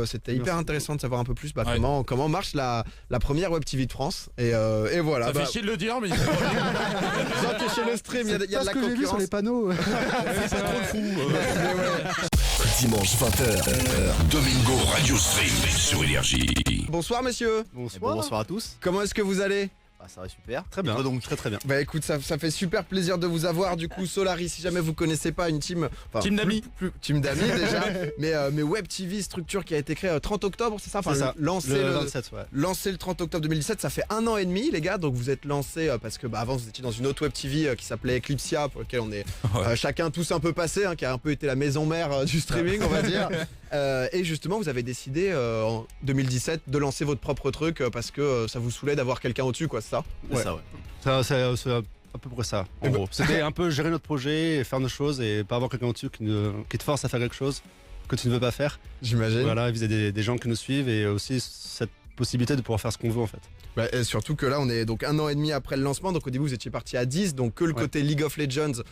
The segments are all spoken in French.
C'était hyper intéressant de savoir un peu plus Ouais. comment marche la première Web TV de France. Et voilà. Ça fait chier de le dire, mais Chez le stream, il y a de la Parce que j'ai vu sur concurrence. les panneaux. c'est trop fou. Dimanche 20h, Domingo Radio Stream sur Énergie. Bonsoir messieurs. Bonsoir à tous. Comment est-ce que vous allez? Ça va super. Très bien. Et toi donc Très bien. Bah écoute, ça fait super plaisir de vous avoir. Du coup, Solari, si jamais vous connaissez pas une team, Team d'amis. Team d'amis déjà, mais Web TV, structure qui a été créée 30 octobre, c'est ça? C'est ça. Lancé Le le 27, ouais. Lancé le 30 octobre 2017, ça fait 1 an et demi les gars, donc vous êtes lancé parce que avant vous étiez dans une autre Web TV qui s'appelait Eclipsia, pour lequel on est chacun tous un peu passé, qui a un peu été la maison mère du streaming on va dire. Et justement vous avez décidé en 2017 de lancer votre propre truc parce que ça vous saoulait d'avoir quelqu'un au-dessus quoi, c'est ça? C'est ça, ouais. C'est à peu près ça, en gros. C'était un peu gérer notre projet, et faire nos choses et pas avoir quelqu'un au-dessus qui te force à faire quelque chose que tu ne veux pas faire. J'imagine. Voilà, viser des gens qui nous suivent et aussi cette possibilité de pouvoir faire ce qu'on veut en fait. Et surtout que là on est donc 1 an et demi après le lancement, donc au début vous étiez parti à 10, donc que le côté League of Legends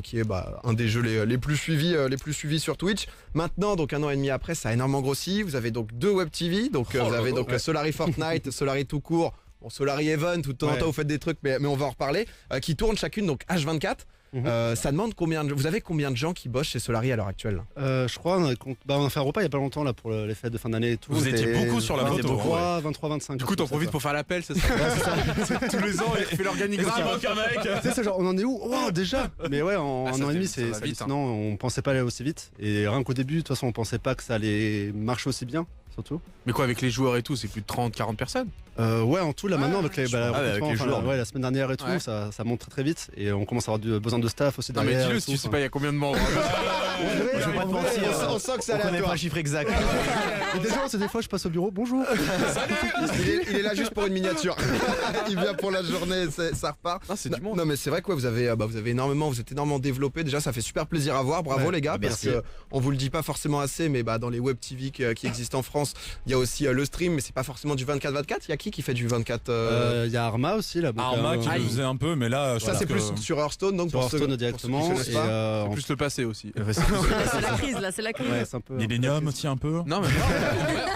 qui est un des jeux les plus suivis sur Twitch. Maintenant donc 1 an et demi après ça a énormément grossi, vous avez donc 2 Web TV, donc vous avez donc Solari Fortnite, Solari tout court, Solari Event, tout de temps en temps vous faites des trucs mais on va en reparler, qui tournent chacune donc H24. Ça demande vous avez combien de gens qui bossent chez Solari à l'heure actuelle? Je crois on a fait un repas il y a pas longtemps là pour les fêtes de fin d'année et tout. Vous étiez beaucoup sur la photo. 23, 25. Du coup t'en profites pour faire l'appel, c'est ça? Tous les ans il fait l'organigramme. Tu sais, c'est genre on en est où? Oh déjà. Mais ouais, en Ah, un ça an et fait- demi ça c'est va vite, hallucinant. On pensait pas aller aussi vite et rien qu'au début de toute façon on pensait pas que ça allait marcher aussi bien surtout. Mais quoi, avec les joueurs et tout, c'est plus de 30-40 personnes? Ouais, en tout là maintenant avec les avec les joueurs, la semaine dernière et tout, Ouais. ça monte très très vite et on commence à avoir besoin de staff aussi Non mais derrière. dis-le et si tout, tu sais enfin. pas il y a combien de membres. Je vais pas te mentir, on sent que c'est aléatoire. chiffre exact. Et déjà, c'est des fois je passe au bureau, bonjour. Il est là juste pour une miniature. Il vient pour la journée, ça repart. Ah, c'est du monde. Non mais c'est vrai que vous avez énormément développé. Déjà ça fait super plaisir à voir. Bravo les gars, parce merci. que on vous le dit pas forcément assez, mais dans les web TV qui existent en France, il y a aussi le stream, mais c'est pas forcément du 24/24. Il y a qui fait du 24 Il y a Arma aussi là. Arma qui le faisait un peu, mais là, Ça c'est plus sur Hearthstone, donc sur pour ceux Hearthstone qui directement connaissent et pas. En plus le passé aussi. C'est la crise là, c'est la crise. ouais, c'est un peu. Millennium aussi un peu. Non mais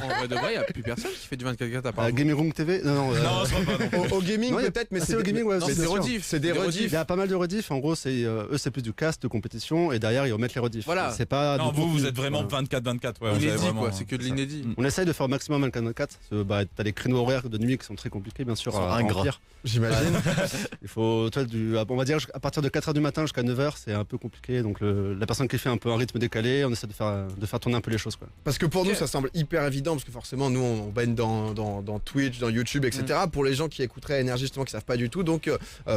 en vrai de vrai, il y a plus personne qui fait du 24/4 à part. Gaming Room TV. Non. Non, c'est pas non. Au gaming Non, il y a- peut-être, mais c'est au gaming, ouais, Non, c'est c'est des sûr. rediffs. C'est des rediffs. Il y a pas mal de rediffs. En gros, c'est eux, c'est plus du cast de compétition et derrière ils remettent les rediffs. Voilà. C'est pas. Non, du vous contenu. êtes vraiment Voilà. 24/24. Ouais, vous avez Inédit vraiment- quoi, c'est que de l'inédit. On essaye de faire au maximum 24. T'as les créneaux horaires de nuit qui sont très compliqués, bien sûr. Ils sont à ingrats. remplir. J'imagine. Il faut, on va dire, à partir de 4h du matin jusqu'à 9h, c'est un peu compliqué. Donc, la personne qui fait un peu un rythme décalé, on essaie de faire tourner un peu les choses, quoi. Parce que pour nous, ça semble hyper évident, parce que forcément, nous, on baigne dans Twitch, dans YouTube, etc. Pour les gens qui écouteraient Énergie, justement, qui savent pas du tout, donc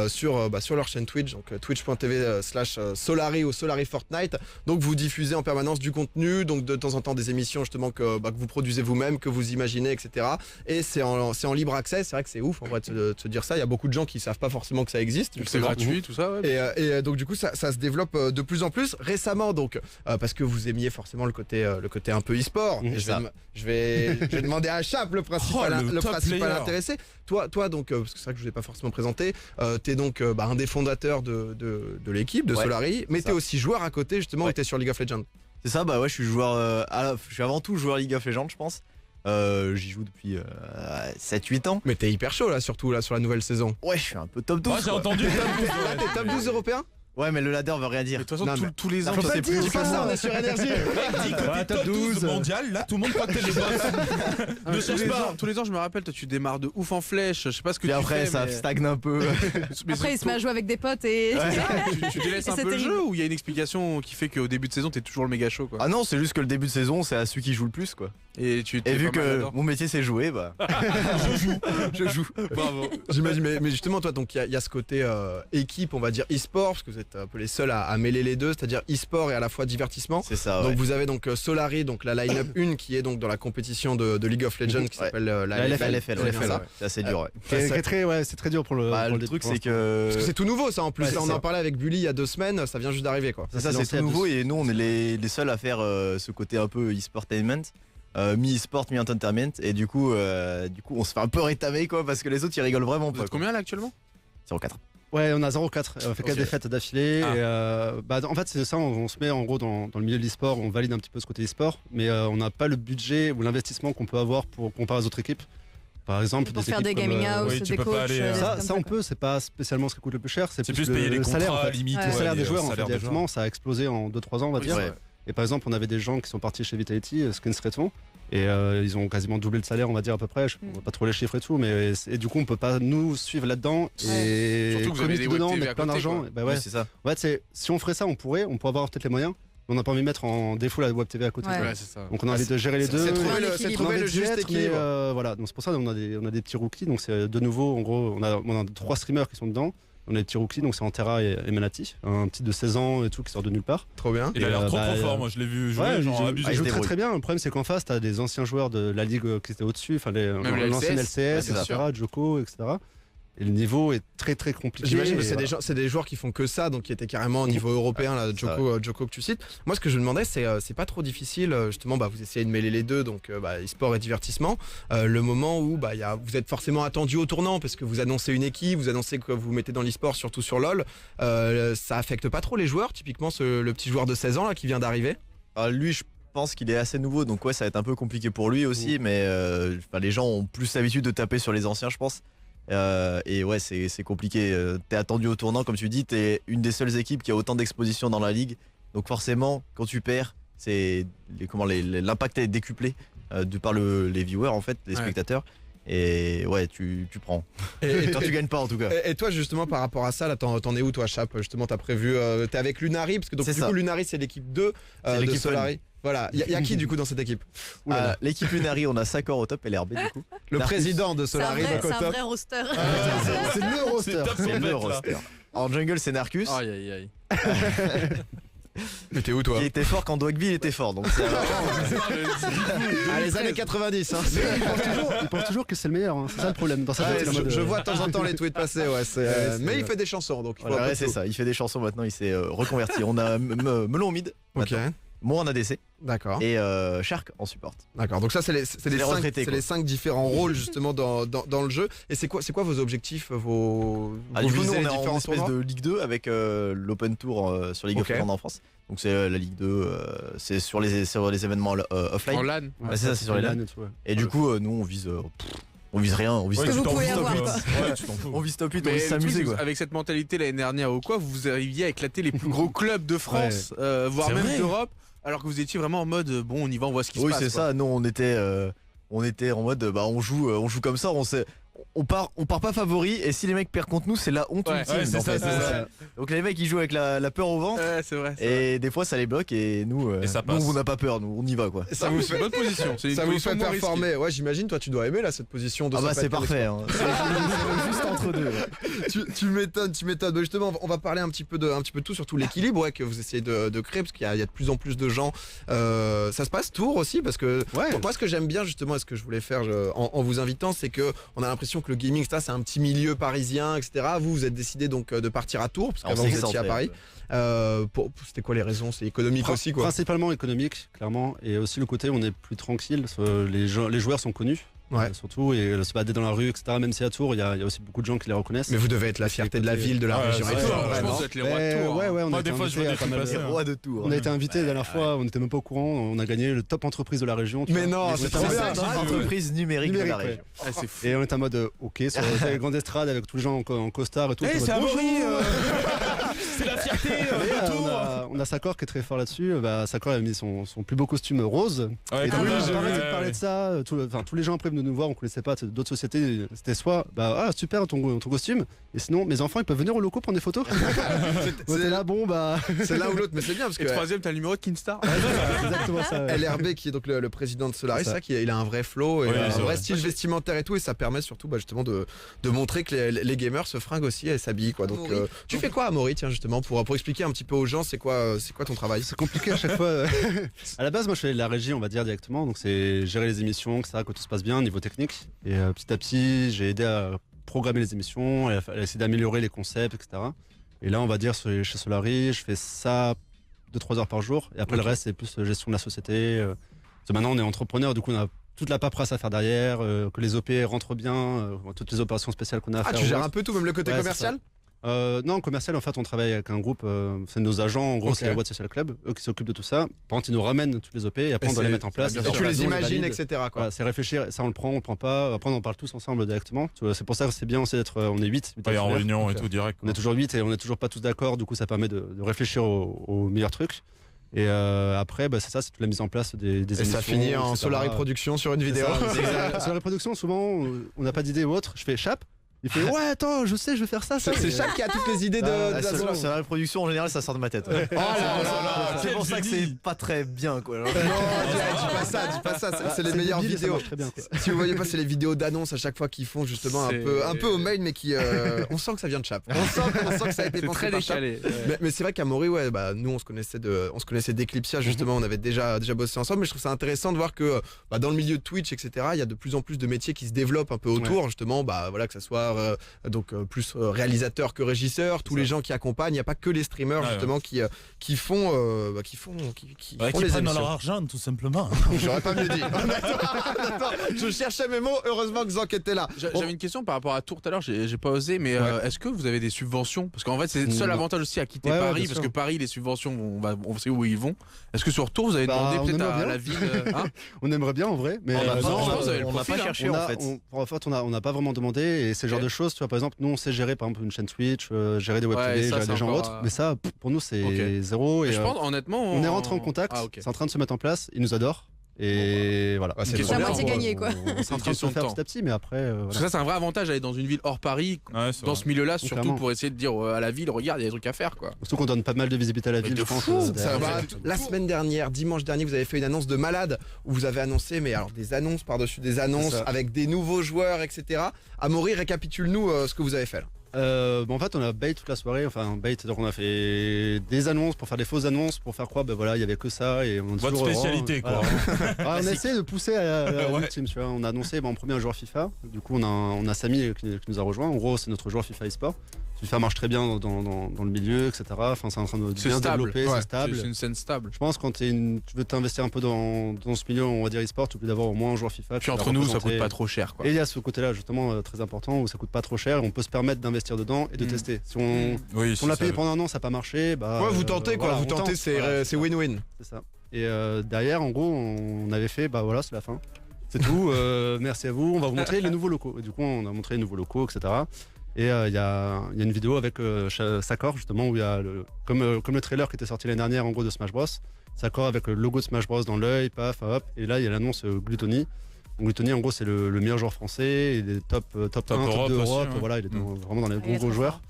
sur leur chaîne Twitch, donc twitch.tv/Solari ou Solari Fortnite, donc vous diffusez en permanence du contenu, donc de temps en temps des émissions justement que vous produisez vous-même, que vous imaginez, etc. Et c'est en libre accès. C'est vrai que c'est ouf en vrai de se dire ça. Il y a beaucoup de gens qui savent pas forcément que ça existe. C'est justement. gratuit tout ça, ouais. Et donc du coup ça se développe de plus en plus récemment, donc parce que vous aimiez forcément le côté un peu e-sport. Et je vais demander à Chap le principal le top player. intéressé. Toi donc parce que c'est vrai que je vous ai pas forcément présenté, t'es donc un des fondateurs de l'équipe de Ouais, Solari, mais c'est t'es ça. aussi joueur à côté justement, où Ouais. t'es sur League of Legends. C'est ça, bah ouais, je suis joueur. Je suis avant tout joueur League of Legends, je pense. J'y joue depuis 7-8 ans. Mais t'es hyper chaud là, surtout là sur la nouvelle saison. Ouais, je suis un peu top 12. Moi j'ai quoi. entendu. Là t'es top 12 européen. Ouais, mais le ladder veut rien dire. Mais de toute façon, Non, mais- tous les ans, Faut tu pas sais dire plus. ça, on est sur Énergie. Dit que t'es top 12 mondial, là tout le monde croit que t'es les boss. Ah, Ne mais cherche pas. tous les ans, je me rappelle, toi, tu démarres de ouf en flèche. Je sais pas ce que Puis tu après, fais. ça mais- stagne un peu. mais Après, il se met à surtout, jouer avec des potes et. tu délaisses Et un c'est peu le terrible. jeu ou il y a une explication qui fait qu'au début de saison, t'es toujours le méga chaud, quoi. Ah non, c'est juste que le début de saison, c'est à celui qui joue le plus, quoi. Et Et vu que mon métier c'est jouer, bah. Je joue. Bravo. J'imagine, mais justement, toi, donc il y a ce côté équipe, on va dire e-sport, parce que vous êtes un peu les seuls à mêler les deux, c'est-à-dire e-sport et à la fois divertissement. C'est ça, Donc ouais. vous avez donc Solari, donc la line-up 1 qui est donc dans la compétition de League of Legends qui Ouais. s'appelle La LFL, ouais, c'est ça. c'est assez dur, ouais. C'est très dur pour le. Bah, pour le truc, pour c'est que. Parce que c'est tout nouveau ça en plus. Ouais, Là, c'est on ça. en parlait avec Bully il y a 2 semaines, ça vient juste d'arriver quoi. C'est ça, c'est c'est lancé tout à nouveau et nous on est les seuls à faire ce côté un peu e-sportainment, mi-e-sport, mi-entertainment et du coup on se fait un peu rétamer quoi parce que les autres ils rigolent vraiment Vous pas. êtes combien là actuellement 0,4. Ouais, on a 0-4. On fait 4 Ok. défaites d'affilée. Ah. En fait, c'est ça. On se met en gros dans le milieu de l'e-sport. On valide un petit peu ce côté e-sport, mais on n'a pas le budget ou l'investissement qu'on peut avoir pour comparer aux autres équipes. Par exemple, Pour des faire équipes des gaming comme, house, oui, tu des peux pas coachs. aller, des trucs ça, comme ça on quoi. peut. C'est pas spécialement ce qui coûte le plus cher. C'est plus payer les le salaire. En contrats fait. limite. Ouais. Le salaire ouais, des joueurs, en fait, salaire des joueurs. directement, ça a explosé en 2-3 ans, on va dire. Ouais. Et par exemple, on avait des gens qui sont partis chez Vitality, Skins et ils ont quasiment doublé le salaire, on va dire à peu près. On voit pas trop les chiffres et tout, mais et du coup, on peut pas nous suivre là-dedans et Surtout que vous avez des communiquer dedans, web TV mettre à plein côté, d'argent. quoi. Bah ouais. Oui, c'est ça. Ouais, si on ferait ça, on pourrait avoir peut-être les moyens. Mais on n'a pas envie de mettre en défaut la web TV à côté. Ouais. quoi. Ouais, c'est ça. Donc on a envie de gérer les deux. C'est trouver Un le, équilibre. c'est trouver le juste équilibre. Voilà, donc c'est pour ça qu'on a des petits rookies. Donc c'est de nouveau, en gros, on a 3 streamers qui sont dedans. On a des petits rookies, donc c'est Antera et Menati, un petit de 16 ans et tout qui sort de nulle part. Trop bien. Il a l'air trop Bah, fort, moi je l'ai vu jouer, Ouais, genre il abusé. joue se très débrouille. très bien. Le problème c'est qu'en face, t'as des anciens joueurs de la ligue qui étaient au-dessus, enfin Même l'ancienne la LCS, ouais, c'est etc., sûr. Joko, etc. Et le niveau est très très compliqué. J'imagine que Et c'est voilà. c'est des joueurs qui font que ça, donc qui étaient carrément au niveau européen, là, Joko que tu cites. Moi, ce que je me demandais, c'est pas trop difficile, justement, vous essayez de mêler les deux, donc e-sport et divertissement. Le moment où vous êtes forcément attendu au tournant, parce que vous annoncez une équipe, vous annoncez que vous mettez dans l'e-sport, surtout sur LoL. Ça affecte pas trop les joueurs, typiquement le petit joueur de 16 ans là, qui vient d'arriver. Alors, lui, je pense qu'il est assez nouveau, donc ouais, ça va être un peu compliqué pour lui aussi, mais les gens ont plus l'habitude de taper sur les anciens, je pense. Et ouais, c'est compliqué. T'es attendu au tournant, comme tu dis, t'es une des seules équipes qui a autant d'exposition dans la ligue. Donc forcément, quand tu perds, l'impact est décuplé de par les viewers, en fait, les Ouais. spectateurs. Et ouais, tu prends. Et, Quand tu gagnes pas, en tout cas. et toi, justement, par rapport à ça, là, t'en es où, toi, Chap? Justement, t'as prévu. T'es avec Lunari, parce que donc, C'est du ça. coup, Lunari, c'est l'équipe 2 C'est de l'équipe Solari. Voilà. Y a qui, du coup, dans cette équipe? L'équipe Lunari, on a Sakor au top et l'RB, du coup. Le Narcus. président de C'est un Solari, vrai- donc au c'est un top. vrai roster. C'est le roster. C'est top C'est son le bête, là. roster. En jungle, c'est Narcus. Aïe aïe aïe. Mais t'es où, toi? Il était fort quand Dogville était fort. Donc c'est Ah, les années 90, hein. Il pense toujours que c'est le meilleur. Hein. C'est ça le problème. Dans sa Ouais, tête, il est en mode, je vois de temps en temps les tweets passer, ouais. c'est- Mais il fait des chansons, donc il faut un peu Voilà, de c'est tout. ça. Il fait des chansons maintenant. Il s'est reconverti. On a Melon en mid, Ok, moi en ADC d'accord. et Shark en support. D'accord, donc ça c'est les les retraités, c'est quoi. les 5 différents rôles justement dans le jeu. Et c'est quoi vos objectifs, vos Du coup, nous, visées on les est en différents espèce tournois de Ligue 2 avec l'Open Tour sur League of Ok. Legends en France. Donc c'est la Ligue 2, c'est sur les événements offline. En LAN. Ouais, c'est ça, c'est sur les LAN. et tout, ouais. Et du coup, nous on vise rien, on vise Ouais, que tu vous t'en pouvez fous, avoir, top quoi. huit. Ouais, tu t'en fous. on vise top 8, on Mais vise le truc, s'amuser c'est que quoi. avec cette mentalité l'année dernière ou quoi, vous arriviez à éclater les plus gros clubs de France, voire C'est même vrai. d'Europe, alors que vous étiez vraiment en mode bon, on y va, on voit ce qui se Oui, passe. c'est quoi. ça. Nous, on était en mode on joue comme ça. On part pas favori. Et si les mecs perdent contre nous, c'est la honte Ouais, ultime. ouais, c'est en ça, fait. c'est ça. Donc les mecs ils jouent avec la peur au ventre. Ouais, c'est vrai. c'est vrai. Et des fois ça les bloque et nous, Et ça nous, passe. on n'a pas peur, nous on y va quoi. Ça vous C'est fait une bonne position. C'est une ça vous position fait moins risquée. performer. Ouais, j'imagine toi tu dois aimer là cette position de Ah bah ça c'est parfait. Hein. C'est juste entre deux. Ouais. tu m'étonnes. Bah, justement, on va parler un petit peu de tout, surtout l'équilibre que vous essayez de créer, parce qu'il y a de plus en plus de gens. Ça se passe Tours aussi, parce que Ouais. moi ce que j'aime bien justement, et ce que je voulais faire en vous invitant, c'est que on a l'impression que le gaming ça c'est un petit milieu parisien, etc. Vous êtes décidé donc de partir à Tours, parce Alors, qu'avant c'est vous étiez à excentré, Paris. C'était quoi les raisons? C'est économique aussi quoi. Principalement économique, clairement, et aussi le côté où on est plus tranquille. Parce que les joueurs sont connus, Ouais. surtout, et se balader dans la rue, etc. Même si à Tours, il y a aussi beaucoup de gens qui les reconnaissent. Mais vous devez être la fierté de la ville, de la Ouais, région. c'est et tout, sûr, en vrai, Je pense non que vous êtes les rois de Ouais, Tours. ouais, on Moi, a été des fois, je vois invité des à pas trucs mal passer, de- hein. Roi de Tours. On a été invité la dernière fois, on n'était même pas au courant, on a gagné le top entreprise de la région. tu Mais vois. non, Et on c'est était trop en bien. mode, Ah, Entreprise numérique de la numérique, région. Ah, c'est fou. Et on était en mode ok, sur la grande estrade avec tous les gens en costard et tout. Eh, on était c'est en mode, Amaury, bonjour. c'est la fierté Et, de Tours. on a Sakor qui est très fort là-dessus. Sakor a mis son plus beau costume rose. Ouais, Et quand donc, même, on parlait ouais, de parler ouais. de ça. Tous les gens après venaient nous voir, on connaissait pas d'autres sociétés. C'était soit super ton costume. Et sinon, mes enfants ils peuvent venir au locaux prendre des photos. On était là, bon C'est l'un ou l'autre, mais c'est bien parce Et que troisième, t'as le numéro de Kinstar. c'est exactement ça. ouais. LRB qui est donc le président de Solaris, C'est ça. ça, il a un vrai flow et Oui, un c'est vrai vrai. style vestimentaire et tout, et ça permet surtout justement de montrer que les gamers se fringuent aussi et s'habillent quoi. Donc tu fais quoi Amaury, tiens justement pour expliquer un petit peu aux gens c'est quoi ton travail? C'est compliqué à chaque fois. À la base, moi, je fais de la régie, on va dire directement. Donc, c'est gérer les émissions, que tout se passe bien, niveau technique. Et petit à petit, j'ai aidé à programmer les émissions, à essayer d'améliorer les concepts, etc. Et là, on va dire, chez Solari, je fais ça 2-3 heures par jour. Et après, Ok. le reste, c'est plus gestion de la société. Parce que maintenant, on est entrepreneur, du coup, on a toute la paperasse à faire derrière, que les OP rentrent bien, toutes les opérations spéciales qu'on a à Ah faire. tu gères ou un peu tout, même le côté Ouais, c'est commercial? Non, commercial, en fait, on travaille avec un groupe, c'est nos agents, en gros, Ok. c'est la Watt Social Club, eux qui s'occupent de tout ça. Par contre, ils nous ramènent tous les OP et après, on doit les mettre en place. Et tu les imagines, etc. quoi. Voilà, c'est réfléchir, ça on le prend pas, après on en parle tous ensemble directement. Tu vois, c'est pour ça que c'est bien aussi d'être, on est 8. Ouais, en réunion et tout direct. On est toujours 8 et on n'est toujours pas tous d'accord, du coup ça permet de réfléchir aux meilleurs trucs. Et après, c'est ça, c'est toute la mise en place des Et émissions. ça finit en etc. Solari Production sur une C'est vidéo. ça. Sur la reproduction, souvent, on n'a pas d'idée ou autre. Je fais chape. Il fait ouais, attends, je sais, je vais faire ça. C'est Chap qui a toutes les idées de la Solari. Sur la reproduction en général ça sort de ma tête. Oh là là, C'est quel pour ça que génie. c'est pas très bien quoi. Non, dis pas ça, c'est les meilleures débile, ça vidéos. marche très bien, quoi. Si vous voyez pas, c'est les vidéos d'annonce à chaque fois qu'ils font justement un peu au mail, mais qui on sent que ça vient de Chap. On sent que ça a été C'est pensé très par Chap. décalé. Mais c'est vrai qu'Amaury, nous on se connaissait d'Eclipsia justement, on avait déjà bossé ensemble, mais je trouve ça intéressant de voir que dans le milieu de Twitch, etc., il y a de plus en plus de métiers qui se développent un peu autour, justement, que ça soit plus réalisateur que régisseur, tous les gens qui accompagnent, il n'y a pas que les streamers justement qui font Qui font prennent les leur émissions. argent, tout simplement. J'aurais pas mieux dit. Honnêtement, je cherchais mes mots, heureusement que Zank était là. J'avais une question par rapport à Tours tout à l'heure, j'ai pas osé, mais est-ce que vous avez des subventions? Parce qu'en fait, c'est le seul avantage aussi à quitter Ouais, Paris, bien parce sûr. que Paris, les subventions, on sait où ils vont. Est-ce que sur Tours, vous avez demandé on peut-être aimerait à bien. la ville hein On aimerait bien en vrai, mais On a non, pas- je pense que vous avez le on n'a profil, pas hein. cherché en fait. on n'a pas vraiment demandé et c'est le genre de choses, tu vois, par exemple, nous on sait gérer par exemple une chaîne Twitch, gérer des web Ouais, TV, ça, gérer c'est des gens encore, autres, mais ça, pour nous c'est Ok. zéro. Et Je pense, honnêtement. on est rentré en contact, Ah, ok. c'est en train de se mettre en place, ils nous adorent. Et voilà. c'est question la bien, moitié on- gagnée, quoi. C'est en train de se question de faire temps. petit à petit, mais après. Parce que Voilà. ça, c'est un vrai avantage d'aller dans une ville hors Paris, Ouais, c'est dans vrai. ce milieu-là, surtout Clairement. pour essayer de dire à la ville, regarde, il y a des trucs à faire, quoi. Surtout qu'on donne pas mal de visibilité à la ville, de je pense. fou, Ça derrière. va. La semaine dernière, dimanche dernier, vous avez fait une annonce de malade où vous avez annoncé, mais alors des annonces par-dessus des annonces C'est ça. avec des nouveaux joueurs, etc. Amaury, récapitule-nous ce que vous avez fait là. En fait, on a bait toute la soirée. Enfin, bait, donc on a fait des annonces pour faire des fausses annonces pour faire croire, il y avait que ça. Et on Votre toujours, spécialité, quoi. Voilà. Ouais, on essaie de pousser à Ouais. l'ultime, tu vois. On a annoncé en premier un joueur FIFA. Du coup, on a Samy qui nous a rejoint. En gros, c'est notre joueur FIFA eSport. FIFA marche très bien dans le milieu, etc. Enfin, c'est en train de C'est bien stable. développer, Ouais. c'est stable. C'est une scène stable. Je pense que quand tu veux t'investir un peu dans ce milieu, on va dire e-sport, tu peux d'avoir au moins un joueur FIFA. Puis qui va entre nous, ça représenter. coûte pas trop cher, quoi. Et il y a ce côté-là justement très important où ça coûte pas trop cher, on peut se permettre d'investir dedans et de tester. Si on, Oui, si on l'a c'est payé ça. pendant un an, ça n'a pas marché. Vous tentez quoi, voilà, vous on tentez, tente. c'est Voilà, c'est win-win. c'est ça. Et derrière, en gros, on avait fait, voilà, c'est la fin. C'est tout. Merci à vous. On va vous montrer les nouveaux locaux. Et du coup, on a montré les nouveaux locaux, etc. Et il y a une vidéo avec Sakor justement où il y a comme le trailer qui était sorti l'année dernière en gros de Smash Bros. Sakor avec le logo de Smash Bros dans l'œil, paf, hop. Et là, il y a l'annonce Gluttony. Donc, Gluttony, en gros, c'est le meilleur joueur français. Il est top 1, top 2 Europe Europe. aussi, ouais. Voilà, il est vraiment dans les Il est gros trop joueurs.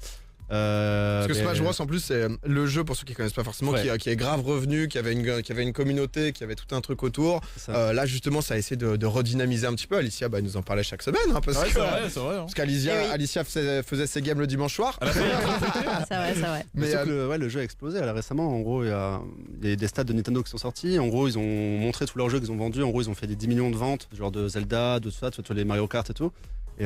Parce que Mais- Smash Bros en plus c'est le jeu pour ceux qui connaissent pas forcément Ouais. qui est grave revenu, qui avait une communauté, qui avait tout un truc autour. c'est ça. Là justement ça a essayé de redynamiser un petit peu. Alicia elle nous en parlait chaque semaine parce Ouais, que c'est vrai, c'est vrai. hein. parce qu'Alicia Eh oui. Alicia faisait ses games le dimanche soir. C'est vrai. Mais Mais le jeu a explosé là, récemment. En gros, il y a des stats de Nintendo qui sont sortis. En gros, ils ont montré tous leurs jeux qu'ils ont vendus. En gros, ils ont fait des 10 millions de ventes, genre de Zelda, de tout ça, tu vois, les Mario Kart et tout. Et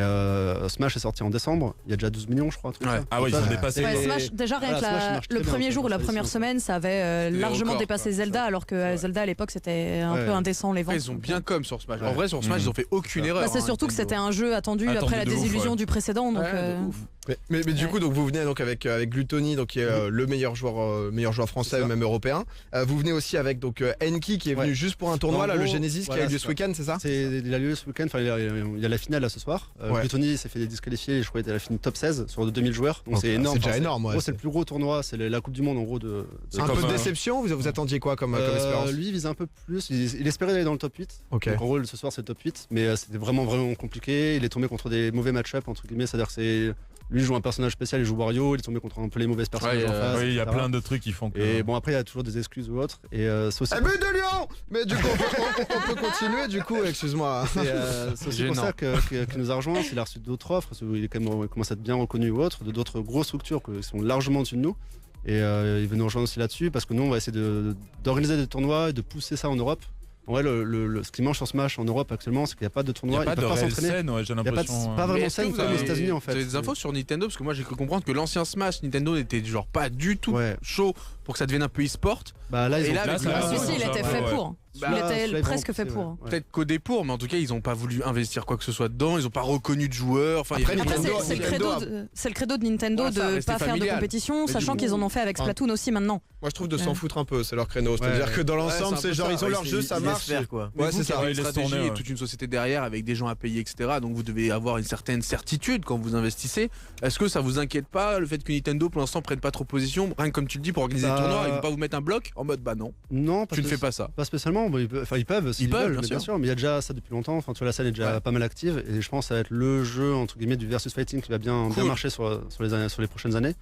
Smash est sorti en décembre. Il y a déjà 12 millions, je crois. Un truc Ouais. comme ça. Ah ouais, ils ont dépassé. Ouais, Et- Smash, déjà rien Voilà, que Smash marche très le bien, premier ça, jour ou la ça, première ça. semaine, ça avait Des largement records, dépassé quoi. Zelda, alors que Zelda à l'époque c'était un Ouais. peu indécent les ventes. Après, ils ont bien comme sur Smash. En Ouais. vrai, sur Smash, ils ont fait aucune erreur. C'est hein, surtout que Nintendo. c'était un jeu attendu après la de ouf, désillusion ouais. du précédent. Donc, Ouais, de ouf. Mais du Ouais. coup donc vous venez donc avec Gluttony donc qui est le meilleur joueur français C'est ça. même européen. Vous venez aussi avec donc Enki qui est venu Ouais. juste pour un tournoi En là, le gros, Genesis qui voilà, a eu lieu c'est ce week-end, c'est ça? Il a lieu ce week-end, enfin, il y a la finale là ce soir. Ouais. Gluttony s'est fait disqualifier, je crois qu'il a fini top 16 sur 2000 joueurs. Donc Ok, c'est énorme. c'est déjà Enfin, énorme, ouais, En gros, c'est- c'est le plus gros tournoi, c'est la Coupe du Monde en gros de. Un comme peu de un- déception, vous attendiez quoi comme espérance? Lui il visait un peu plus, il espérait d'aller dans le top 8. Ok. Donc en gros ce soir c'est le top 8, mais c'était vraiment compliqué. Il est tombé contre des mauvais match-up entre guillemets, c'est-à-dire que c'est lui joue un personnage spécial, il joue Wario, il est tombé contre un peu les mauvaises personnages Ouais, en face. Oui, il y a etc. plein de trucs qui font que. Et bon après il y a toujours des excuses ou autres. Et c'est aussi. Eh, but de Lyon. Mais du coup on peut continuer du coup, excuse-moi. C'est aussi pour Gênant. ça qu'il nous a rejoint. Il a reçu d'autres offres, parce qu'il est quand même, il commence à être bien reconnu ou autre, d'autres grosses structures qui sont largement au-dessus de nous. Et il veut nous rejoindre aussi là-dessus parce que nous on va essayer d'organiser des tournois et de pousser ça en Europe. En vrai, ce qui mange sur Smash en Europe actuellement, c'est qu'il n'y a pas de Il n'y tournoi, a pas ils de peuvent pas réelle s'entraîner. scène, ouais, j'ai Il n'y a pas, l'impression. pas Mais vraiment est-ce que scène vous comme aux avez- États-Unis en fait. Vous avez des infos sur Nintendo parce que moi j'ai cru comprendre que l'ancien Smash Nintendo n'était genre pas du tout Ouais. chaud pour que ça devienne un peu e-sport. Bah là, Et ils là, ont avec Ah, Ouais, celui-ci, il était fait pour. Bah, Il celui-là, était ils presque vont fait pousser, pour. ouais. Peut-être codé pour, mais en tout cas, ils ont pas voulu investir quoi que ce soit dedans. Ils ont pas reconnu de joueurs. Enfin, Après, il y avait- Après, Nintendo- c'est le credo de Nintendo Ouais, ça, de rester pas faire de familial. compétition, Mais sachant du qu'ils coup- en ont fait avec Splatoon aussi maintenant. Moi je trouve de s'en Ouais. foutre un peu, c'est leur créneau. C'est-à-dire Ouais. que dans Ouais, l'ensemble, c'est un c'est peu genre ça, ils ont ouais, leur jeu, Ils ça laissent marche. faire, quoi. Mais Ouais, vous c'est qui ça. avez ils une laissent stratégie tourner, et ouais. toute une société derrière avec des gens à payer, etc. Donc vous devez avoir une certaine certitude quand vous investissez. Est-ce que ça vous inquiète pas le fait que Nintendo pour l'instant prenne pas trop position, rien que comme tu le dis pour organiser Bah, le tournoi, ils vont pas vous mettre un bloc en mode bah non, Non, tu ne fais pas ça. Pas spécialement, bon, ils peuvent s'ils peuvent, veulent, bien mais bien sûr. sûr, mais il y a déjà ça depuis longtemps, enfin tu vois la scène est déjà Ouais. pas mal active et je pense que ça va être le jeu entre guillemets du versus fighting qui va bien Cool. marcher sur les prochaines années.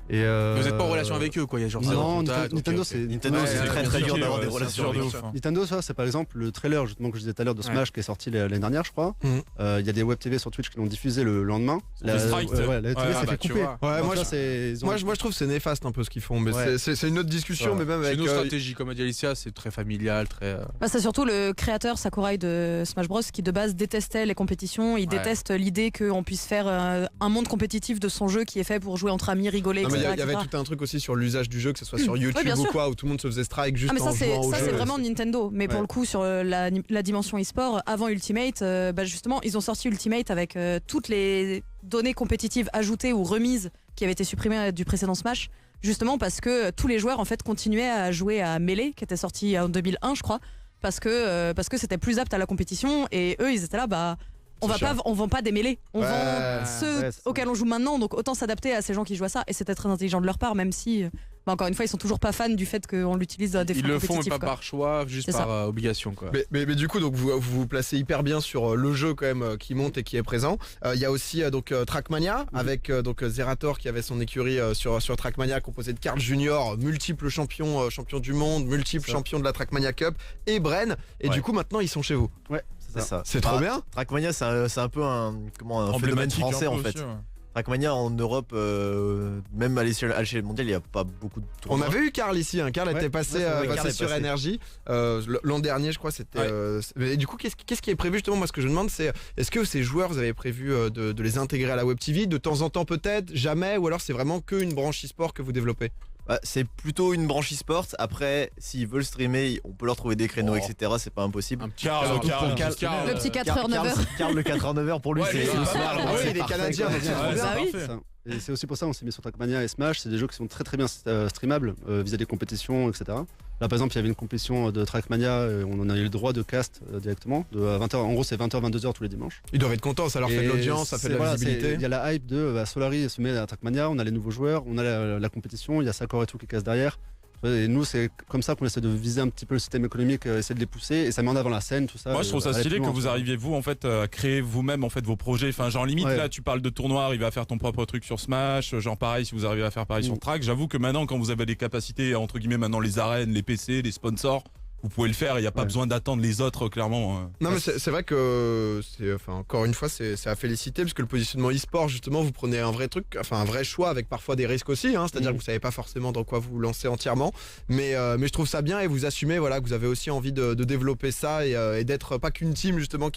Et Mais vous êtes pas en relation avec eux quoi, il y a genre ça dans Non, le contact, Nintendo ok. c'est Nintendo, Ouais, c'est ouais, très bien très dur sûr, d'avoir ouais, des c'est relations sûr de avec ouf, eux. hein. Nintendo, ça c'est par exemple le trailer justement que je disais tout à l'heure de Smash qui est sorti l'année dernière je crois. Mhm. Il y a des web TV sur Twitch qui l'ont diffusé le lendemain. Le Strike, la TV ouais, s'est bah, fait tu couper. vois. Ouais, Donc moi, ça, je- c'est ils ont- moi, je trouve que c'est néfaste un peu ce qu'ils font, mais Ouais. c'est une autre discussion, Ouais. mais même C'est avec. une autre stratégie, comme a dit Alicia, c'est très familial, très. Bah, c'est surtout le créateur Sakurai de Smash Bros qui de base détestait les compétitions. Il Ouais. déteste l'idée qu'on puisse faire un monde compétitif de son jeu qui est fait pour jouer entre amis, rigoler, Non, mais etc. il y avait etc. tout un truc aussi sur l'usage du jeu, que ce soit sur YouTube bien ou sûr. quoi, où tout le monde se faisait strike juste Ah mais en ça jouant au c'est jeu. vraiment Nintendo. Mais pour Ouais. le coup sur la dimension e-sport, avant Ultimate, bah justement ils ont sorti Ultimate avec toutes les données compétitives ajoutées ou remises qui avaient été supprimées du précédent Smash, justement parce que tous les joueurs en fait continuaient à jouer à Melee qui était sorti en 2001 je crois, parce que c'était plus apte à la compétition et eux ils étaient là bah on vend pas des mêlées, on Ouais. vend ceux Ouais, c'est ça. auxquels on joue maintenant, donc autant s'adapter à ces gens qui jouent à ça et c'était très intelligent de leur part même si bah, encore une fois ils sont toujours pas fans du fait qu'on l'utilise à des fins Ils le font mais compétitives, pas quoi. par choix, juste C'est par ça. obligation quoi. Mais du coup, donc vous placez hyper bien sur le jeu quand même qui monte et qui est présent. Il y a aussi donc Trackmania avec donc Zerator qui avait son écurie sur Trackmania composé de Carl Junior, multiple champion du monde, multiple C'est ça. champion de la Trackmania Cup et Bren. Et Ouais. du coup maintenant ils sont chez vous. Ouais, C'est ça. C'est trop Bah, bien. Trackmania, c'est un peu un phénomène Emblématique un français peu en aussi, fait. ouais. Trackmania en Europe, même à l'échelle mondiale, il n'y a pas beaucoup de On tournois. avait eu Carl ici, hein. Carl Ouais. était passé, Ouais, c'est vrai, passé Carl est sur passé. Energy l'an dernier, je crois. C'était. Ouais. Et du coup, qu'est-ce qui est prévu justement? Moi, ce que je demande, c'est est-ce que ces joueurs, vous avez prévu de les intégrer à la Web TV de temps en temps, peut-être, jamais, ou alors c'est vraiment qu'une branche e-sport que vous développez? Bah, c'est plutôt une branche e-sport. Après, s'ils veulent streamer, on peut leur trouver des créneaux, Oh. etc. C'est pas impossible. Un petit Carl, surtout Carl, pour Carl. Carl. Le petit 4h, 9h. Carl, le 4h, 9h, pour lui, Ouais, c'est lui, le c'est pas soir. mal, donc ouais, c'est il est parfait, canadien, quoi. donc c'est trop Ouais, bien. Bah oui. parfait. Et c'est aussi pour ça qu'on s'est mis sur Trackmania et Smash, c'est des jeux qui sont très très bien streamables vis-à-vis des compétitions, etc. Là par exemple il y avait une compétition de Trackmania, on en a eu le droit de cast directement, de 20h, en gros c'est 20h, 22h tous les dimanches. Ils doivent être contents, ça leur fait de Et l'audience, ça fait de la voilà, visibilité. Il y a la hype de Solari se met à Trackmania, on a les nouveaux joueurs, on a la compétition, il y a Sakor et tout qui casse derrière. Et nous, c'est comme ça qu'on essaie de viser un petit peu le système économique, essayer de les pousser, et ça met en avant la scène, tout ça. Moi je trouve ça aller stylé plus que loin, vous tu vois. arriviez vous en fait à créer vous-même en fait vos projets. Enfin genre limite Ouais. là tu parles de tournoi, arriver à faire ton propre truc sur Smash, genre pareil si vous arrivez à faire pareil sur Track. J'avoue que maintenant quand vous avez des capacités entre guillemets maintenant les arènes, les PC, les sponsors, vous pouvez le faire. Il n'y a pas Ouais. besoin d'attendre les autres clairement. Non mais c'est vrai que encore une fois c'est à féliciter parce que le positionnement e-sport justement vous prenez un vrai truc, enfin un vrai choix avec parfois des risques aussi, hein, c'est-à-dire que vous savez pas forcément dans quoi vous vous lancez entièrement, mais je trouve ça bien et vous assumez voilà que vous avez aussi envie de développer ça et d'être pas qu'une team justement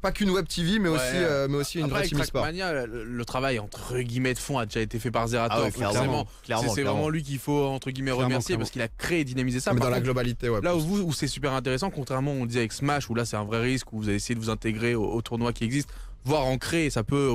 pas qu'une web TV mais aussi une Après, vraie avec team e-sport. Trackmania, le travail entre guillemets de fond a déjà été fait par Zerator. Ah ouais, Forcément, clairement, c'est vraiment lui qu'il faut entre guillemets Clairement, remercier clairement. parce qu'il a créé et dynamisé ça. Mais Par dans la contre, globalité ouais. là où c'est super intéressant, contrairement on disait avec Smash où là c'est un vrai risque où vous allez essayer de vous intégrer au tournoi qui existe, voire en créer, ça peut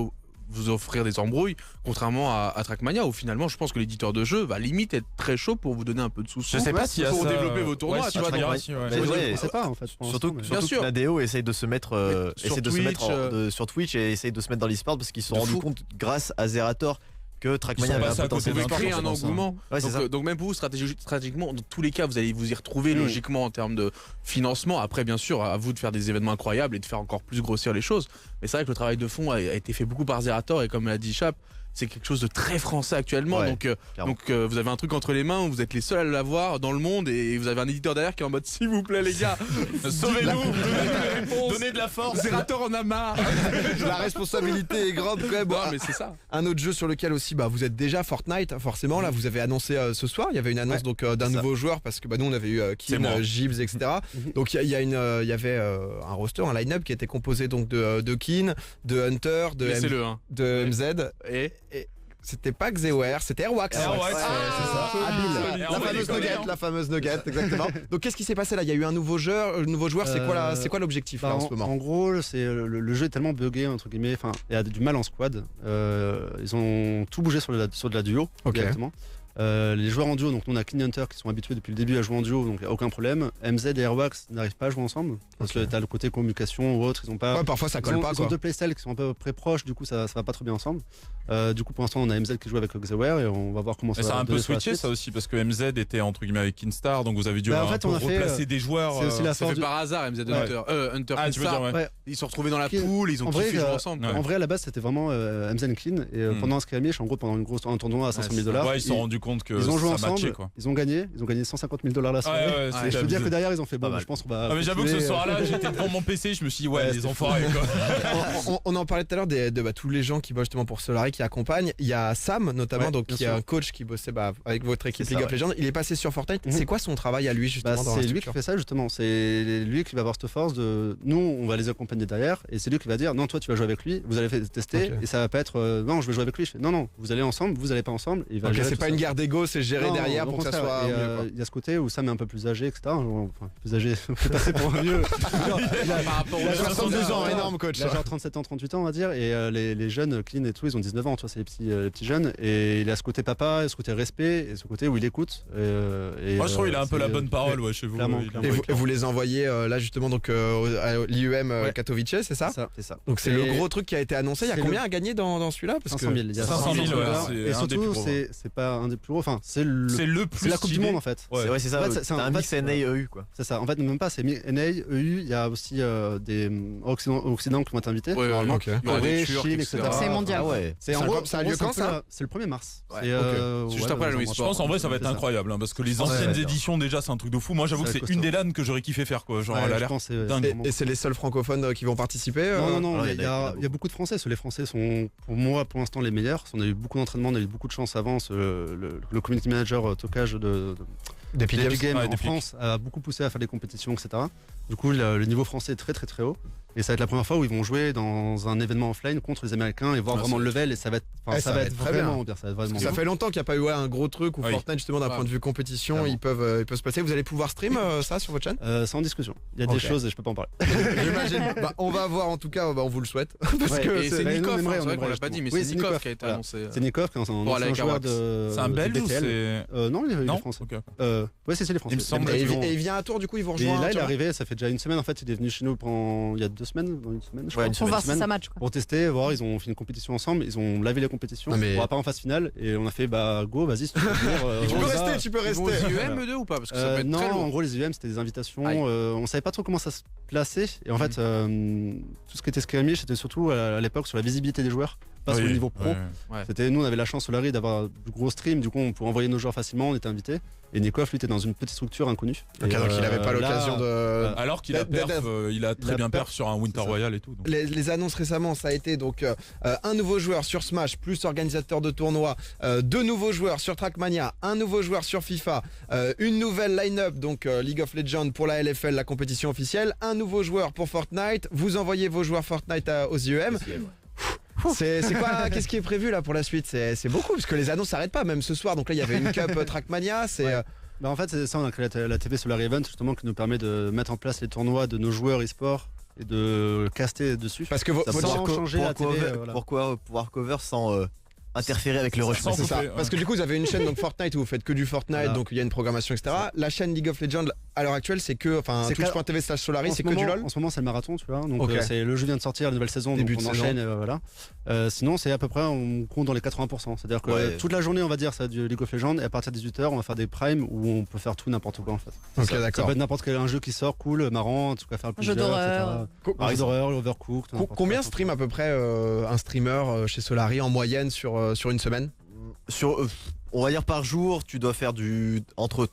vous offrir des embrouilles, contrairement à Trackmania où finalement je pense que l'éditeur de jeu va limite être très chaud pour vous donner un peu de sous-sous. Je sais pas s'il y a pour ça. développer vos tournois, Ouais, tu vois, Trackmania donc- aussi, ouais. Mais ouais, On sait pas en fait. pour Surtout, l'instant, mais- Bien sûr. que Nadeo essaye de se mettre, Mais sur Twitch, sur Twitch et essaye de se mettre dans l'e-sport parce qu'ils se sont de rendus fou. compte grâce à Zerator que Trackmania Ils sont avait un passés à côté potentiel d'un Vous sport, créez je un pense, hein. engouement. Ouais, c'est ça. Donc même pour vous, stratégiquement, dans tous les cas, vous allez vous y retrouver logiquement en termes de financement. Après, bien sûr, à vous de faire des événements incroyables et de faire encore plus grossir les choses. Mais c'est vrai que le travail de fond a été fait beaucoup par Zerator et comme l'a dit Chap, c'est quelque chose de très français actuellement. Ouais, donc clairement. vous avez un truc entre les mains, vous êtes les seuls à l'avoir dans le monde et vous avez un éditeur derrière qui est en mode s'il vous plaît les gars, sauvez-nous, Donnez de la force. Zerator en a marre. La responsabilité est grande quand même. Non, mais c'est ça. Un autre jeu sur lequel aussi vous êtes déjà Fortnite forcément là vous avez annoncé ce soir il y avait une annonce donc d'un c'est ça. nouveau joueur parce que nous on avait eu C'est moi. Keen, Gibbs etc. Donc il y avait un roster, un line-up qui était composé donc de Keen, de Hunter, de Laissez-le. Hein. de MZ Et C'était pas Xeware, c'était Airwax. Airwax, c'est ça. Habile. La Airwax, fameuse il connaît, nugget, hein. la fameuse nugget, exactement. Donc qu'est-ce qui s'est passé là? Il y a eu un nouveau joueur, c'est quoi l'objectif là en ce moment? En gros, c'est le jeu est tellement buggé entre guillemets. Enfin, il y a du mal en squad. Ils ont tout bougé sur de la duo directement. Les joueurs en duo, donc nous on a Clean Hunter qui sont habitués depuis le début à jouer en duo, donc il n'y a aucun problème. MZ et Airwax n'arrivent pas à jouer ensemble parce que t'as le côté communication ou autre, ils ont pas. Ouais, parfois ça colle pas Ils quoi. ont deux playstyles qui sont à peu près proches, du coup ça va pas très bien ensemble. Du coup pour l'instant on a MZ qui joue avec Xeware et on va voir comment Mais ça ça va a un peu donner sur la switché suite. ça aussi parce que MZ était entre guillemets avec Kinstar, donc vous avez dû Bah, en un fait, peu on a fait, replacer des joueurs. c'est aussi la C'est force fait du... par hasard, MZ Hunter. Hunter Ah, tu veux dire, ouais. Ouais. Ils se sont retrouvés dans la Qui- poule, ils ont en vrai, kiffé jouer ensemble. Ouais. En vrai à la base c'était vraiment MZ Clean et pendant un skirmish, en gros pendant un tournoi à 500 000 $, Ouais, ils se sont rendus compte que ils ont joué ça ensemble, matchait quoi. ils ont gagné 150 000 $ la soirée. Ouais, Et je peux dire que derrière ils ont fait bon, mal. je pense qu'on va. Ah mais j'avoue que ce continuer. soir-là, j'étais devant mon PC, je me suis dit ouais, Ouais, les c'était enfoirés quoi. On en parlait tout à l'heure de tous les gens qui bossent justement pour Solari qui accompagnent. Il y a Sam notamment, Ouais, donc bien qui est sûr. un coach qui bossait avec votre équipe C'est League ça, of Legends. Il est passé sur Fortnite. Mhm. C'est quoi son travail à lui justement dans la C'est lui qui structure fait ça justement, c'est lui qui va avoir cette force de nous on va les accompagner derrière et c'est lui qui va dire non toi tu vas jouer avec lui, vous allez tester Ok. et ça va pas être non je vais jouer avec lui, je fais non vous allez ensemble, vous allez pas ensemble et il va Ok, gérer c'est tout pas ça. une guerre d'ego, c'est géré Non, derrière au pour que ça contraire. soit Et, mieux, quoi. il y a ce côté où Sam est un peu plus âgé, etc. Enfin, plus âgé, fait passer pour un vieux. Par rapport Il a aux 72 ans, ans, énorme coach. Il a genre 37 ans, 38 ans, on va dire. Et les jeunes, Clean et tout, ils ont 19 ans, tu vois, c'est les petits jeunes. Et il a ce côté papa, ce côté respect, et ce côté où il écoute. Moi je trouve qu'il a un peu la bonne parole ouais chez vous. clairement, Il- clairement. Et vous les envoyez là justement donc à l'IEM Ouais. Katowice, c'est ça? C'est ça. Donc c'est le gros truc qui a été annoncé. Il y a c'est combien à gagner dans celui-là? Parce 500 000. Il y a 500 000, ouais, $. c'est Et un des plus surtout, gros, c'est pas un des plus gros. Enfin, c'est C'est le plus la Coupe du stylé. Monde en fait. Ouais. C'est ça, En fait, c'est c'est un en mix fait, NA-EU quoi. C'est ça. En fait, même pas, c'est NA, EU. Il y a aussi des Occident qui vont être invités. Ouais, normalement. Ok. Il y aura Corée, des Turcs, Chine, etc. etc. C'est mondial. Ah ouais. C'est Ça en gros, a lieu quand, ça? C'est le 1er mars. Ouais. C'est C'est juste après la Louis Je Sport. pense en vrai ça va être C'est ça. incroyable hein, parce que les pense que ça anciennes va être éditions déjà c'est un truc de fou. Moi j'avoue que Ça va c'est être une costaud. des LAN que j'aurais kiffé faire quoi. Genre Ouais, elle a je l'air pense que c'est dingue. vraiment- Et c'est les seuls francophones qui vont participer? Non, Alors, il y a beaucoup de Français. Les Français sont pour moi pour l'instant les meilleurs. On a eu beaucoup d'entraînement, on a eu beaucoup de chance avant. Le community manager Tokaj D'Epic Games. d'Epic Games Ouais, en d'Epic. France a beaucoup poussé à faire des compétitions, etc. Du coup, le niveau français est très très très haut. Et ça va être la première fois où ils vont jouer dans un événement offline contre les Américains et voir Ah, vraiment c'est- le level. Et ça va être, enfin, Ouais, ça va être très bien. vraiment bien. Ça va être vraiment Ça bien. fait longtemps qu'il n'y a pas eu un gros truc où Oui. Fortnite justement d'un Ouais. point de vue compétition Clairement. ils peuvent se passer. Vous allez pouvoir stream ça sur votre chaîne? C'est en discussion. Il y a Ok. des choses et je peux pas en parler. J'imagine. Bah, on va voir en tout cas, on vous le souhaite. Parce Ouais, que Et c'est nous, Nikov, on aimerait, c'est vrai on qu'on l'a aimerait, pas dit, mais justement. c'est Oui, Nikov Nikov, qui a été voilà. annoncé. C'est Nikov qui est un Bon, ancien avec joueur Airwax. de. C'est un de belge ou BTL. c'est. Non, il est Non français. Ok. Ouais, c'est les Français. Il me semble. et, Ils vont- il vient à Tours du coup, ils vous Et rejoignent. là, il est tu vois. arrivé, ça fait déjà une semaine en fait, il est venu chez nous il y a 2 semaines, dans une semaine, je crois. Ouais, une Pour semaine. voir si ça match. Quoi. Pour tester, voir, ils ont fait une compétition ensemble, ils ont lavé les compétitions, Non, mais- on va pas en phase finale, et on a fait bah go, vas-y, si tu veux venir. Tu on peux y va. rester, tu peux Ils vont aux rester. IEM eux deux ou pas? Parce que ça peut être Non, très en lourd. gros les IEM c'était des invitations, Aïe. on savait pas trop comment ça se plaçait, et en fait tout ce qui était skirmish c'était surtout à l'époque sur la visibilité des joueurs, pas sur le niveau pro. Ouais. C'était, nous on avait la chance Solari d'avoir du gros stream, du coup on pouvait envoyer nos joueurs facilement, on était invités. Et Nikov lui était dans une petite structure inconnue. Ok, Et, donc il avait pas là, l'occasion de. Alors qu'il a Dad- perf, il a très bien perf sur un Winter C'est ça. Royal et tout. donc. Les annonces récemment, ça a été donc un nouveau joueur sur Smash, plus organisateur de tournoi, 2 nouveaux joueurs sur Trackmania, un nouveau joueur sur FIFA, une nouvelle line-up, donc League of Legends pour la LFL, la compétition officielle, un nouveau joueur pour Fortnite. Vous envoyez vos joueurs Fortnite aux IEM. C'est quoi? Qu'est-ce qui est prévu là pour la suite? C'est beaucoup parce que les annonces s'arrêtent pas. Même ce soir, donc là il y avait une cup Trackmania. C'est Ouais. Bah en fait, c'est ça, on a créé la TV Solari Event justement qui nous permet de mettre en place les tournois de nos joueurs e-sport et de caster dessus. parce que Ça votre sans changer la TV. voilà. Pourquoi pouvoir cover sans interférer avec le rush? Sans C'est ça. couper, ouais. Parce que du coup, vous avez une chaîne donc Fortnite où vous faites que du Fortnite, Voilà. donc il y a une programmation, etc. La chaîne League of Legends, à l'heure actuelle, c'est que, enfin, C'est twitch.tv/Solari, En c'est ce que du moment- LoL. En ce moment, c'est le marathon, tu vois. Donc, Ok. le jeu vient de sortir, la nouvelle saison, Début donc de on saison. enchaîne, voilà. Sinon, c'est à peu près, on compte dans les 80%. C'est-à-dire que Ouais. toute la journée, on va dire, ça du League of Legends, et à partir de 18h, on va faire des primes où on peut faire tout, n'importe quoi, en fait. Ok, Ça d'accord. peut être n'importe quel un jeu qui sort, cool, marrant, en tout cas faire Un jeu plusieurs, d'horreur. etc. Un jeu d'horreur, l'Overcooked. n'importe Combien quoi. stream à peu près un streamer chez Solari en moyenne sur une semaine? On va dire par jour, tu dois faire entre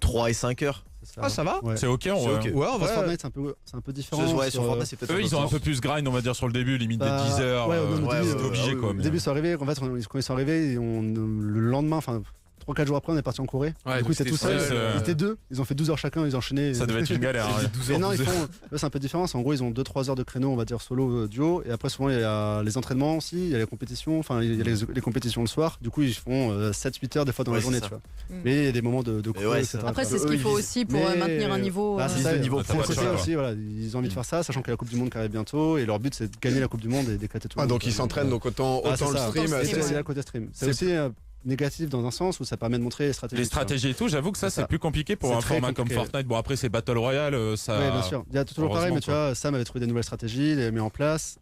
3 et 5 heures. C'est Ah, ça va? Ouais. C'est ok, on C'est va. ok. Ouais, en Parce que vrai. Fortnite, c'est un peu différent. Ouais, sur Fortnite, c'est peut-être Eux, ils ont un peu plus grind, on va dire, sur le début, limite Bah, des 10 heures. ouais, au ouais, début, c'était obligé, oui, quoi. oui. Au mais- début, c'est arrivé. En fait, quand ils sont arrivés, le lendemain, enfin, 3-4 jours après, on est parti en Corée. Ouais, du coup, c'était tout seul. seul. Ils étaient 2, ils ont fait 12 heures chacun, ils enchaînaient. Ça devait être une galère. Ouais. Mais non, ils font. Là, c'est un peu différent. En gros, ils ont 2-3 heures de créneau, on va dire solo, duo. Et après, souvent, il y a les entraînements aussi, il y a les compétitions. Enfin, il y a les compétitions le soir. Du coup, ils font 7-8 heures des fois dans la Ouais, journée, c'est tu vois. Mm. Mais il y a des moments de creux, ouais, etc. Après, c'est ce Eux, qu'il ils faut visent- aussi pour maintenir un niveau. Ah, c'est ça, le le niveau niveau pro, côté quoi. aussi, voilà, ils ont envie de faire ça, sachant que la Coupe du Monde qui arrive bientôt, et leur but c'est de gagner la Coupe du Monde et d'éclater tout le Ah, monde. donc ils s'entraînent, donc autant Ah, c'est le ça. stream. Autant le Et stream, c'est ouais. la côté stream. C'est C'est- aussi négatif dans un sens où ça permet de montrer les stratégies. Les stratégies et tout, j'avoue que ça C'est c'est ça. plus compliqué pour C'est un très format comme compliqué. Fortnite. Bon après c'est Battle Royale, ça. Oui, bien sûr. Il y a toujours pareil, mais tu vois, Sam avait trouvé des nouvelles stratégies, les met en place.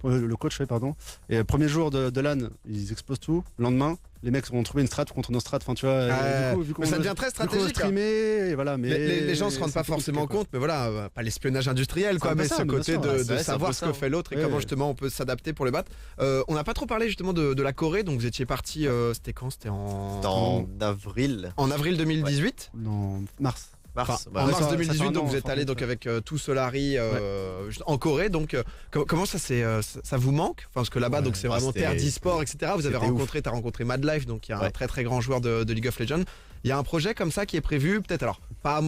Le coach, oui, pardon. Et premier jour de LAN, ils explosent tout. Le lendemain, les mecs ont trouvé une strat contre nos strats. Enfin, tu vois, du coup, vu Mais ça qu'on devient très vu qu'on stratégique. hein. streamait, et voilà, mais Les gens se rendent c'est pas plus forcément compliqué, compte, mais voilà, pas l'espionnage industriel, quoi, C'est un peu mais ça, ce mais bien côté sûr. de, Ouais, de c'est un savoir peu ce ça, que hein. fait l'autre et Ouais, comment ouais. justement on peut s'adapter pour le battre. On n'a pas trop parlé justement de la Corée, donc vous étiez parti, c'était quand? C'était En avril, en avril 2018. quoi. Non, mars. mars. Enfin, bah, en ouais, mars ça- ça 2018, fait un donc an, vous êtes enfin, allé donc ouais. avec tout Solari en Corée. Donc comment ça ça vous manque? Enfin, parce que là-bas, Ouais. donc c'est vraiment c'était- terre d'e-sport, etc. Vous avez c'était t'as rencontré Mad Life, donc il y a un Ouais. très très grand joueur de League of Legends. Il y a un projet comme ça qui est prévu, peut-être alors pas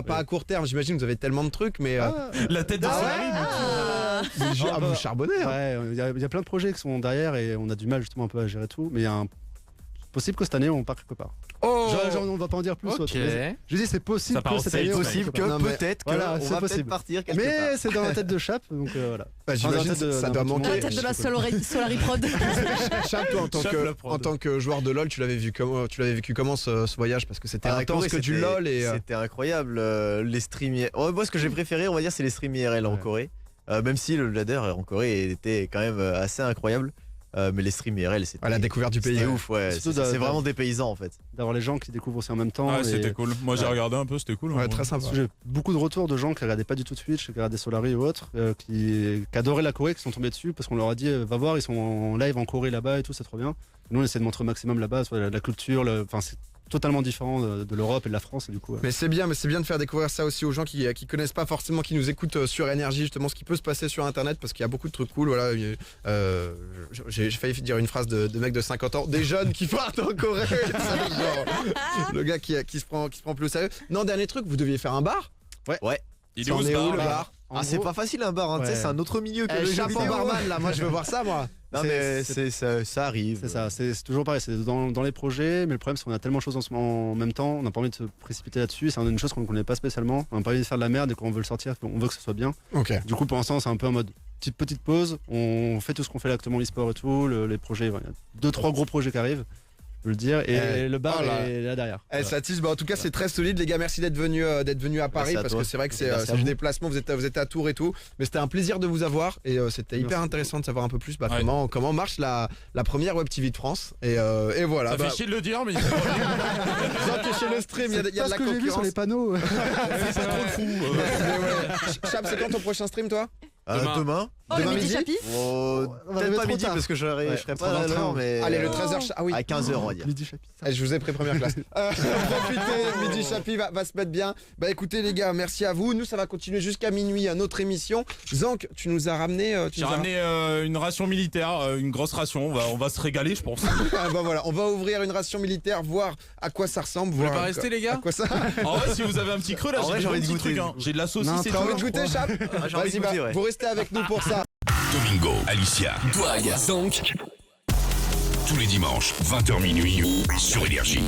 à court terme. J'imagine que vous avez tellement de trucs, mais La tête de Ah Solari, ah, vous charbonnez. Hein. Ouais, il y a plein de projets qui sont derrière et on a du mal justement un peu à gérer tout. Mais il y a un possible que cette année on part quelque part. Oh, On va pas en dire plus. Ok. autre, mais je dis c'est possible Ça part que en cette sales, année on ouais. parte possible quelque que part. Non, mais- peut-être voilà, qu'on c'est va peut-être possible. partir quelque part. Mais c'est dans la tête de Chap, donc voilà. bah, j'imagine Dans la tête ça de- doit d'un manquer. À la Ouais, tête de la c'est Solari Prod. Chap, toi, Chap, la prod. en tant que joueur de LoL, tu l'avais vécu comment ce voyage? Parce que c'était Ah, intense Corée, que du c'était- LoL et C'était incroyable. Les streams. Moi, ce que j'ai préféré, on va dire, c'est les streams IRL en Ouais. Corée. Même si le ladder en Corée était quand même assez incroyable. Mais les streams IRL, c'était à la découverte du pays. c'était ouf. Ouais, Surtout c'est vraiment des paysans en fait. D'avoir les gens qui découvrent aussi en même temps. Ouais, et- c'était cool. Moi j'ai Ouais. regardé un peu, c'était cool. Ouais, hein. très sympa. Parce que j'ai beaucoup de retours de gens qui regardaient pas du tout Twitch, qui regardaient Solari ou autres, qui adoraient la Corée, qui sont tombés dessus parce qu'on leur a dit va voir, ils sont en live en Corée là-bas et tout, c'est trop bien. Nous on essaie de montrer au maximum là-bas, soit la culture, enfin c'est totalement différent de l'Europe et de la France et du coup. Mais c'est bien de faire découvrir ça aussi aux gens qui connaissent pas forcément, qui nous écoutent sur Énergie, justement ce qui peut se passer sur Internet, parce qu'il y a beaucoup de trucs cool. Voilà, j'ai failli dire une phrase de mec de 50 ans, des jeunes qui partent en Corée. Genre, le gars qui se prend plus au sérieux. Non, dernier truc, vous deviez faire un bar. Il est Ça en où ce est où, bar le bar? En C'est gros, pas facile un bar, hein, tu sais, Ouais. c'est un autre milieu que le jeu Chap en vidéo. barman là, moi je veux voir ça moi. Non mais ça arrive. c'est ça, c'est toujours pareil, c'est dans les projets, mais le problème c'est qu'on a tellement de choses en même temps, on n'a pas envie de se précipiter là-dessus, c'est une chose qu'on ne connaît pas spécialement, on n'a pas envie de faire de la merde et quand on veut le sortir, on veut que ce soit bien. Ok. Du coup pour l'instant c'est un peu en mode petite pause, on fait tout ce qu'on fait là actuellement, l'e-sport et tout, les projets, il y a 2-3 gros projets qui arrivent, je peux le dire, et le bar oh là. est là derrière. Eh, ça tisse. Bah, en tout cas, c'est très solide, les gars. Merci d'être venus à Paris, Merci à parce toi. que c'est vrai que c'est Merci à du vous. déplacement. Vous êtes à Tours et tout, mais c'était un plaisir de vous avoir et c'était hyper Merci. intéressant de savoir un peu plus Ouais. comment marche la première web TV de France. Et voilà. Ça bah, fait chier de le dire, mais disons que chez le stream, il y a de Parce la que j'ai vu sur concurrence. les panneaux. c'est pas trop le fou. Mais ouais. Chap, c'est quand ton prochain stream, toi? Demain. Oh, le Demain midi midi chapitre. Oh, On va peut-être arriver pas trop midi tard. parce que je serai Ouais, pas à trop l'heure, mais Allez, le 13h. Ah oui. à 15h on va dire. Midi chapitre. Eh, je vous ai pris première classe. Profitez, Midi Chapi va se mettre bien. Bah écoutez les gars, merci à vous. Nous ça va continuer jusqu'à minuit à notre émission. Zank, tu nous as ramené. J'ai ramené une ration militaire, une grosse ration. On va se régaler, je pense. Ah bah voilà, on va ouvrir une ration militaire, voir à quoi ça ressemble. Vous voulez voir pas à rester les à gars? quoi ça. En vrai, si vous avez un petit creux là, En vrai, j'ai j'ai des envie de petits trucs. goûter. Hein. J'ai de la saucisse Non, et T'as tout. envie de goûter, Chap? J'ai envie de Vas-y, bah, goûter, ouais. vous restez avec nous pour ça. Domingo, Alicia, Douag, Zank. Tous les dimanches, 20h minuit, sur Énergie.